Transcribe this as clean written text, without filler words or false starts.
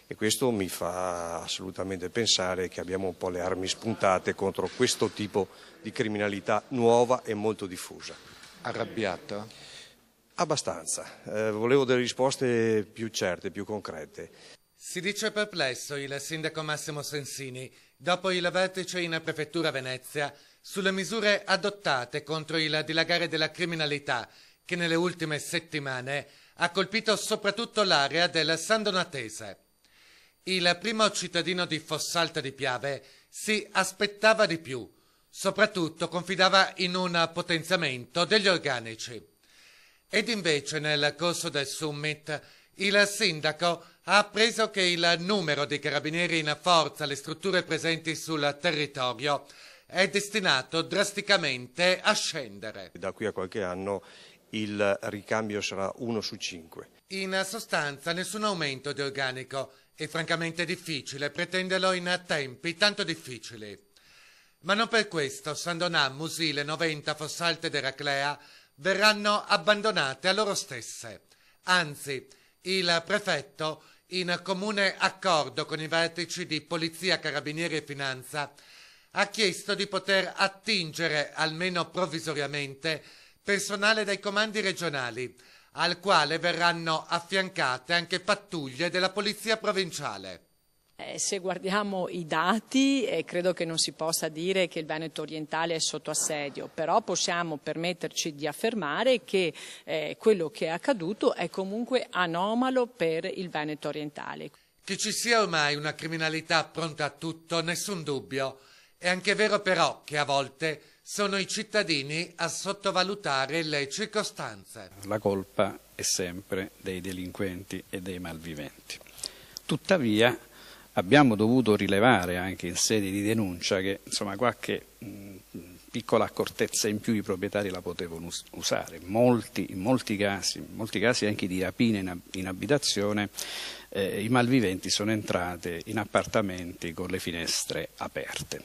e questo mi fa assolutamente pensare che abbiamo un po' le armi spuntate contro questo tipo di criminalità nuova e molto diffusa. Arrabbiato? Abbastanza, volevo delle risposte più certe, più concrete. Si dice perplesso il sindaco Massimo Sensini dopo il vertice in prefettura Venezia sulle misure adottate contro il dilagare della criminalità che nelle ultime settimane ha colpito soprattutto l'area del San Donatese. Il primo cittadino di Fossalta di Piave si aspettava di più, soprattutto confidava in un potenziamento degli organici. Ed invece nel corso del summit il sindaco ha appreso che il numero di carabinieri in forza alle strutture presenti sul territorio è destinato drasticamente a scendere. Da qui a qualche anno il ricambio sarà 1 su 5. In sostanza nessun aumento di organico è francamente difficile pretenderlo in tempi tanto difficili. Ma non per questo San Donà, Musile, Noventa, Fossalte ed Eraclea verranno abbandonate a loro stesse. Anzi, il prefetto, in comune accordo con i vertici di Polizia, Carabinieri e Finanza, ha chiesto di poter attingere, almeno provvisoriamente, personale dai comandi regionali, al quale verranno affiancate anche pattuglie della Polizia Provinciale. Se guardiamo i dati, credo che non si possa dire che il Veneto orientale è sotto assedio, però possiamo permetterci di affermare che quello che è accaduto è comunque anomalo per il Veneto orientale. Che ci sia ormai una criminalità pronta a tutto, nessun dubbio. È anche vero però che a volte sono i cittadini a sottovalutare le circostanze. La colpa è sempre dei delinquenti e dei malviventi. Tuttavia abbiamo dovuto rilevare anche in sede di denuncia che qualche piccola accortezza in più i proprietari la potevano usare. In molti casi anche di rapina in abitazione, i malviventi sono entrati in appartamenti con le finestre aperte.